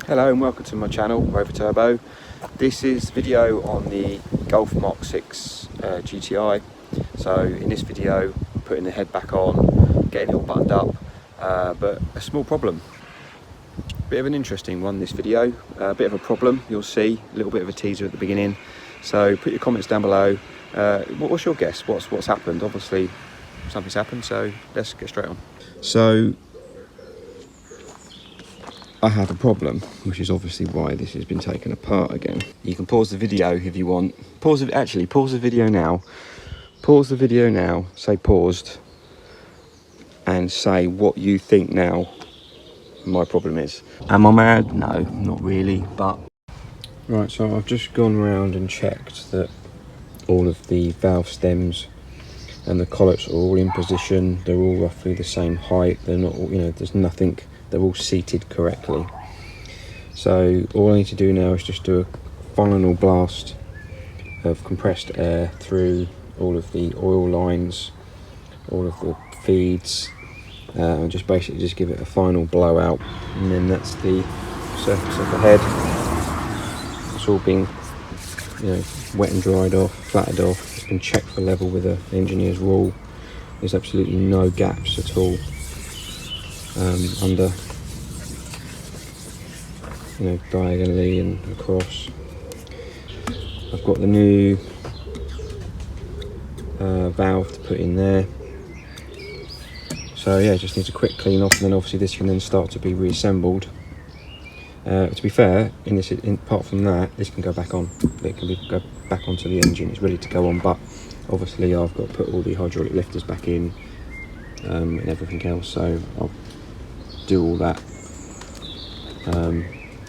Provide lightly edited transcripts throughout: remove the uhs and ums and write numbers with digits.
Hello and welcome to my channel, Rover Turbo. This is video on the Golf Mk6 GTi. So in this video, putting the head back on, getting it all buttoned up, but a small problem. Bit of an interesting one, this video. A bit of a problem, you'll see, a little bit of a teaser at the beginning. So put your comments down below. What's your guess? What's happened? Obviously something's happened, so let's get straight on. So I have a problem, which is obviously why this has been taken apart again. You can pause the video if you want. Pause the video now. Pause the video now, say paused, and say what you think now my problem is. Am I mad? No, not really, but... Right, so I've just gone around and checked that all of the valve stems and the collets are all in position. They're all roughly the same height. They're not all, there's nothing, they're all seated correctly. So all I need to do now is just do a final blast of compressed air through all of the oil lines, all of the feeds, and just basically just give it a final blowout, and then that's the surface of the head. It's all been wet and dried off, flattened off. It's been checked for level with an engineer's rule. There's absolutely no gaps at all under, diagonally and across. I've got the new valve to put in there. So yeah, just needs a quick clean off, and then obviously this can then start to be reassembled. To be fair, apart from that, this can go back on. It can go back onto the engine. It's ready to go on, but obviously I've got to put all the hydraulic lifters back in and everything else. So I'll do all that.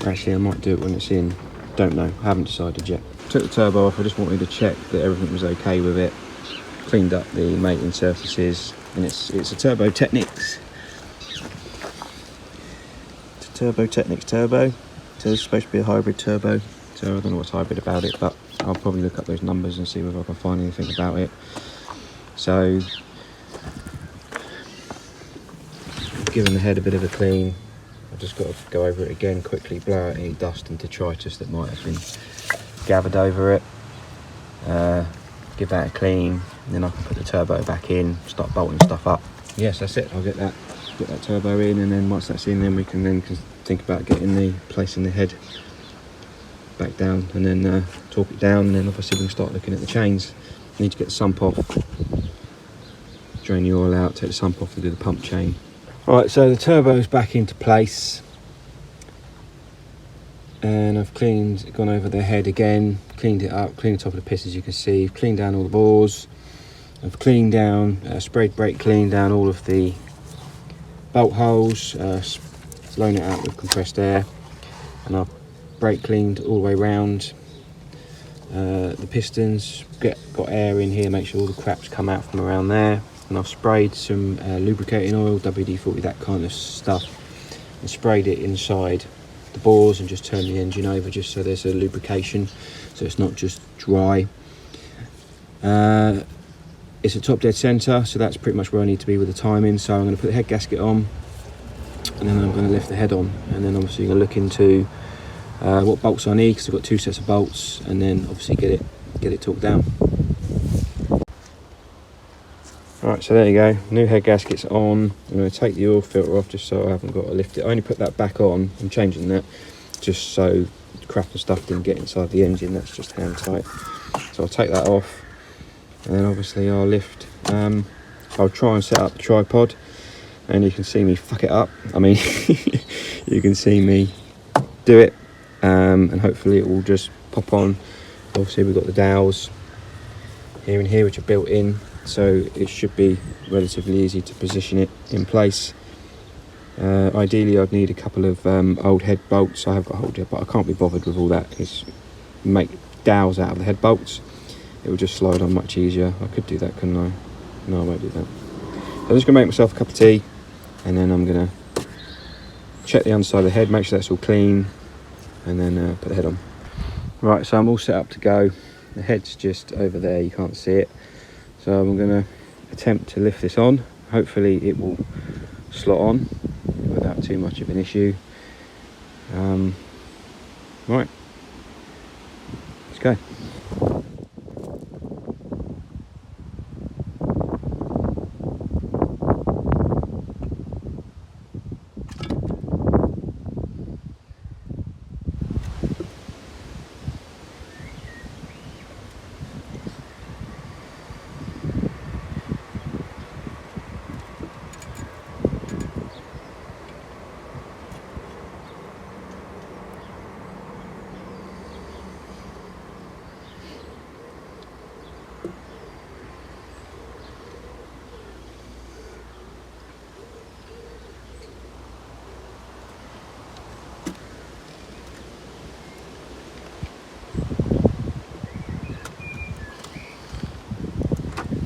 Actually, I might do it when it's in. Don't know. I haven't decided yet. Took the turbo off. I just wanted to check that everything was okay with it. Cleaned up the mating surfaces, and it's a Turbo Technics. Turbo Technics turbo, so it's supposed to be a hybrid turbo, so I don't know what's hybrid about it, but I'll probably look up those numbers and see whether I can find anything about it. So I've given the head a bit of a clean. I've just got to go over it again quickly, blow out any dust and detritus that might have been gathered over it, give that a clean, and then I can put the turbo back in, start bolting stuff up. Yes, that's it. I'll get that turbo in, and then once that's in, then we can then think about placing the head back down, and then torque it down, and then obviously we can start looking at the chains. Need to get the sump off, drain the oil out, take the sump off to do the pump chain. Right, so the turbo's back into place, and I've gone over the head again, cleaned it up, cleaned the top of the piston, as you can see, cleaned down all the bores. I've cleaned down, sprayed brake clean down all of the bolt holes, blown it out with compressed air, and I've brake cleaned all the way around. The pistons, got air in here, make sure all the crap's come out from around there, and I've sprayed some lubricating oil, WD-40, that kind of stuff, and sprayed it inside the bores and just turned the engine over just so there's a lubrication, so it's not just dry. It's a top dead centre, so that's pretty much where I need to be with the timing. So I'm going to put the head gasket on, and then I'm going to lift the head on, and then obviously going to look into what bolts I need, because I've got 2 sets of bolts, and then obviously get it torqued down. Alright, so there you go, new head gasket's on. I'm going to take the oil filter off just so I haven't got to lift it. I only put that back on, I'm changing that just so crap and stuff didn't get inside the engine. That's just hand tight, so I'll take that off. And then obviously I'll lift, I'll try and set up the tripod, and you can see me fuck it up. I mean, you can see me do it, and hopefully it will just pop on. Obviously we've got the dowels here and here which are built in, so it should be relatively easy to position it in place. Ideally I'd need a couple of old head bolts. I have got old head, but I can't be bothered with all that, because make dowels out of the head bolts, it will just slide on much easier. I could do that, couldn't I? No, I won't do that. So I'm just going to make myself a cup of tea, and then I'm going to check the underside of the head, make sure that's all clean, and then put the head on. Right, so I'm all set up to go. The head's just over there, you can't see it. So I'm going to attempt to lift this on. Hopefully it will slot on without too much of an issue. Right, let's go.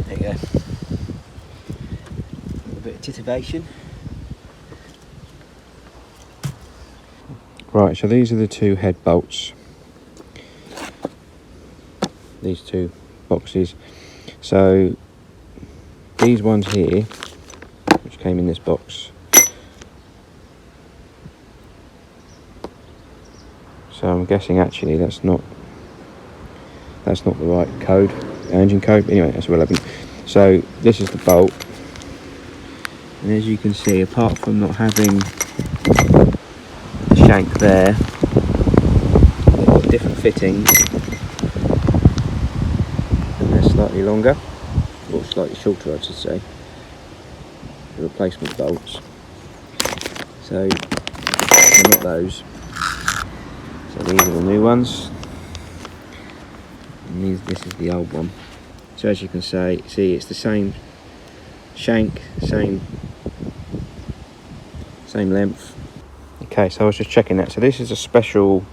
There you go. A bit of titivation. Right, so these are the two head bolts. These two boxes. So these ones here, which came in this box. So I'm guessing actually that's not the right code, engine code. Anyway, that's irrelevant. So this is the bolt, and as you can see, apart from not having the shank there, they've got different fittings, and they're slightly longer, or slightly shorter, I should say. The replacement bolts. So they're not those. So these are the new ones, and this is the old one. So as you can see, it's the same shank, same length. Okay, so I was just checking that. So this is a special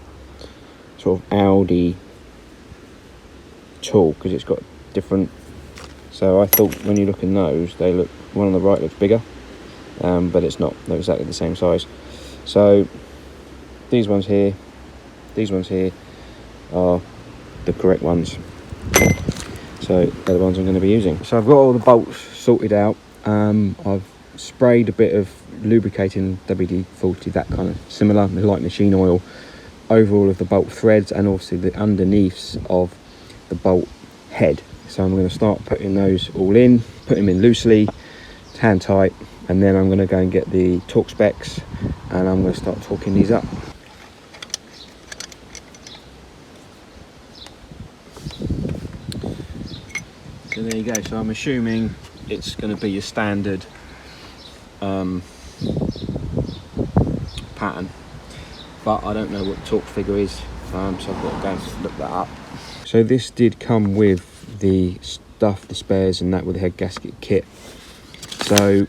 sort of Audi tool because it's got different. So I thought when you look in those, they look, one on the right looks bigger, but it's not. They're exactly the same size. So these ones here are the correct ones. So they're the ones I'm going to be using. So I've got all the bolts sorted out. I've sprayed a bit of lubricating WD-40, that kind of similar, light machine oil, over all of the bolt threads and also the underneaths of the bolt head. So I'm going to start putting those all in, put them in loosely, hand tight, and then I'm going to go and get the torque specs and I'm going to start torquing these up. So there you go. So I'm assuming it's going to be your standard pattern, but I don't know what the torque figure is, so I've got to go and look that up. So this did come with the stuff, the spares and that, with the head gasket kit. So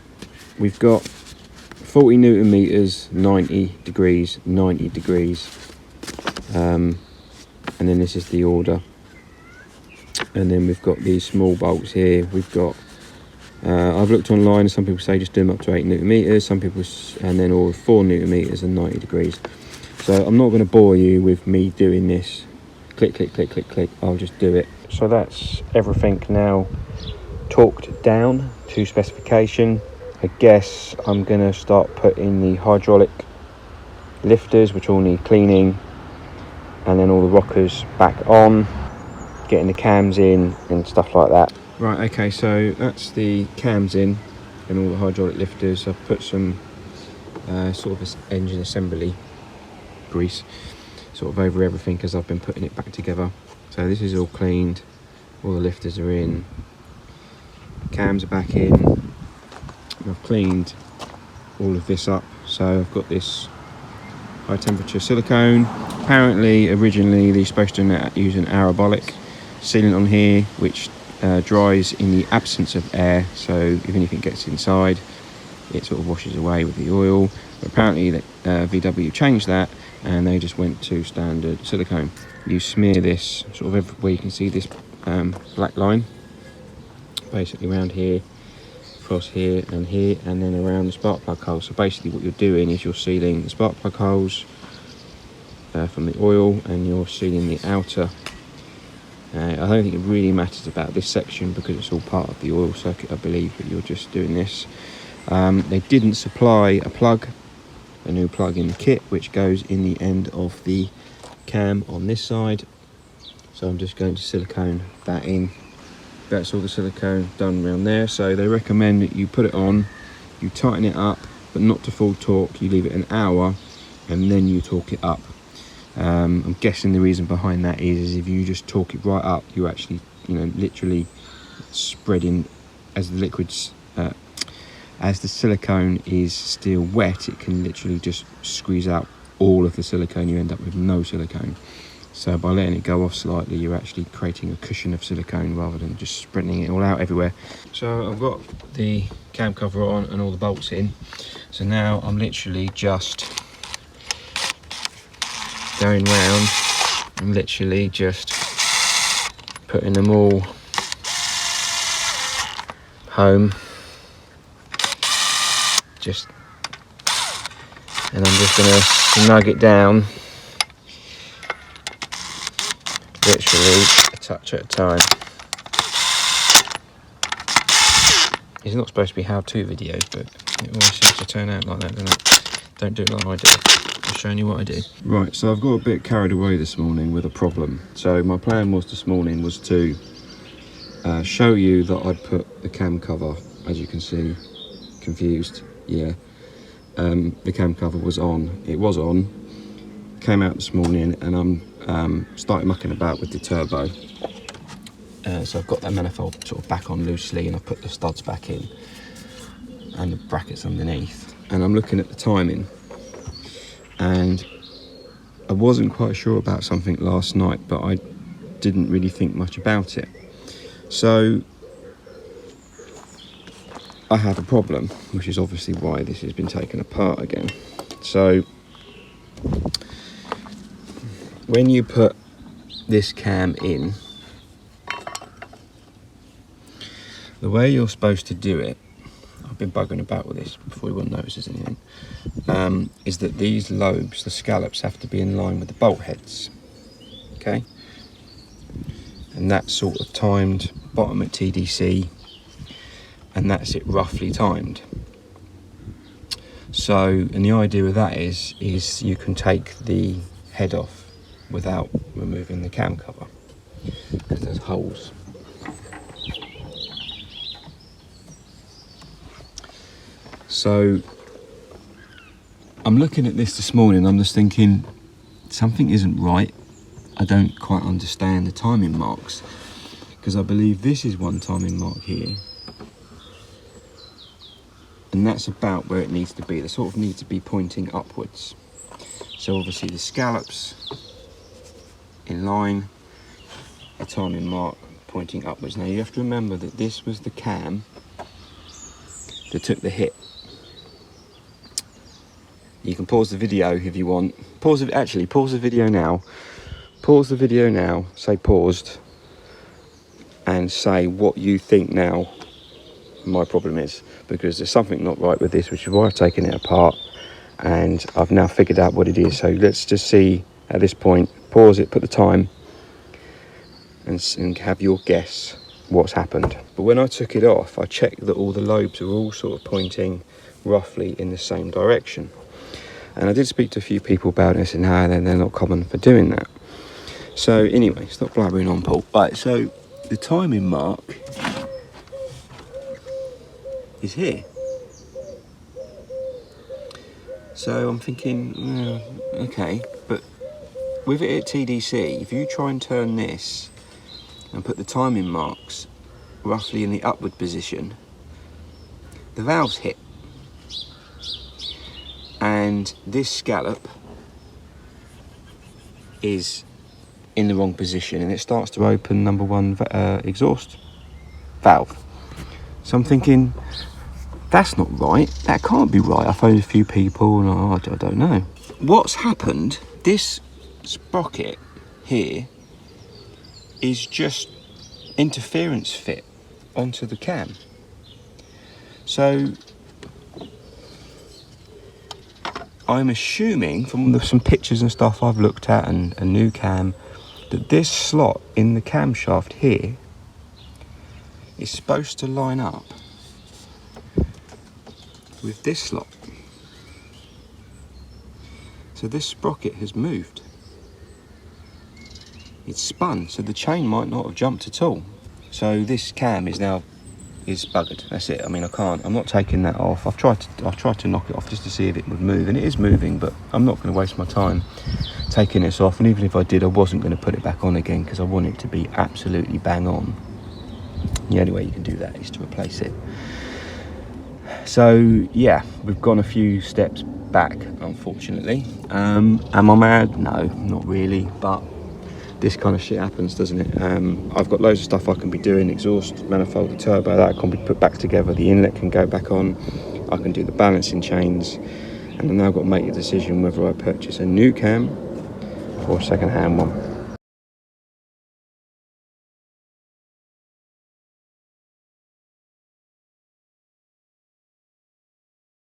we've got 40 Newton meters, 90 degrees, 90 degrees, and then this is the order. And then we've got these small bolts here. We've got I've looked online, and some people say just do them up to 8 Newton meters, some people, and then all 4 Newton meters and 90 degrees. So I'm not going to bore you with me doing this. Click, click, click, click, click. I'll just do it. So that's everything now torqued down to specification. I guess I'm going to start putting the hydraulic lifters, which all need cleaning, and then all the rockers back on, getting the cams in and stuff like that. Right, okay, so that's the cams in and all the hydraulic lifters. I've put some sort of engine assembly grease sort of over everything as I've been putting it back together. So this is all cleaned, all the lifters are in, cams are back in. I've cleaned all of this up. So I've got this high temperature silicone. Apparently, originally they're supposed to use an parabolic sealant on here, which dries in the absence of air, so if anything gets inside it sort of washes away with the oil. But apparently VW changed that and they just went to standard silicone. You smear this sort of everywhere. You can see this black line basically around here, across here, and then around the spark plug hole. So basically what you're doing is you're sealing the spark plug holes from the oil, and you're sealing the outer. I don't think it really matters about this section because it's all part of the oil circuit, I believe, but you're just doing this. They didn't supply a new plug in the kit, which goes in the end of the cam on this side, so I'm just going to silicone that in. That's all the silicone done around there. So they recommend that you put it on, you tighten it up, but not to full torque. You leave it an hour and then you torque it up. I'm guessing the reason behind that is if you just torque it right up, you're actually, you know, literally spreading as the liquids, as the silicone is still wet, it can literally just squeeze out all of the silicone. You end up with no silicone. So by letting it go off slightly, you're actually creating a cushion of silicone rather than just spreading it all out everywhere. So I've got the cam cover on and all the bolts in. So now I'm literally just going round and literally just putting them all home. And I'm just going to snug it down, literally a touch at a time. It's not supposed to be how-to videos, but it always seems to turn out like that, doesn't it? Don't do it like I do. I'm showing you what I do. Right, so I've got a bit carried away this morning with a problem. So my plan was this morning was to show you that I'd put the cam cover, as you can see, confused, yeah. The cam cover was on, it was on, came out this morning, and I'm started mucking about with the turbo. So I've got that manifold sort of back on loosely, and I've put the studs back in and the brackets underneath, and I'm looking at the timing, and I wasn't quite sure about something last night, but I didn't really think much about it. So I had a problem, which is obviously why this has been taken apart again. So when you put this cam in, the way you're supposed to do it, I've been bugging about with this before anyone notices anything, is that these lobes, the scallops, have to be in line with the bolt heads, okay? And that's sort of timed, bottom at TDC, and that's it roughly timed. So, and the idea of that is you can take the head off without removing the cam cover, because there's holes. So I'm looking at this morning, I'm just thinking something isn't right. I don't quite understand the timing marks, because I believe this is one timing mark here, and that's about where it needs to be. They sort of need to be pointing upwards. So obviously the scallops in line, a timing mark pointing upwards. Now you have to remember that this was the cam that took the hit. You can pause the video if you want. Pause the video now. Pause the video now, say paused, and say what you think now my problem is, because there's something not right with this, which is why I've taken it apart, and I've now figured out what it is. So let's just see at this point, pause it, put the time, and have your guess what's happened. But when I took it off, I checked that all the lobes are all sort of pointing roughly in the same direction. And I did speak to a few people about this, and how they're not common for doing that. So anyway, stop blabbering on, Paul. Right, so the timing mark is here. So I'm thinking, okay, but with it at TDC, if you try and turn this and put the timing marks roughly in the upward position, the valve's hit. And this scallop is in the wrong position, and it starts to open number one exhaust valve. So I'm thinking, that's not right, that can't be right. I phoned a few people and I don't know. What's happened, this sprocket here is just interference fit onto the cam. So I'm assuming from some pictures and stuff I've looked at and a new cam, that this slot in the camshaft here is supposed to line up with this slot. So this sprocket has moved. it's spun, so the chain might not have jumped at all. So this cam is buggered. That's it. I mean, I'm not taking that off. I've tried to knock it off just to see if it would move, and it is moving, but I'm not going to waste my time taking this off. And even if I did, I wasn't going to put it back on again because I want it to be absolutely bang on. The only way you can do that is to replace it. So yeah, we've gone a few steps back, unfortunately. Am I mad? No, not really, but this kind of shit happens, doesn't it? I've got loads of stuff I can be doing: exhaust manifold, the turbo, that can be put back together, the inlet can go back on, I can do the balancing chains, and I've now got to make a decision whether I purchase a new cam or a second hand one.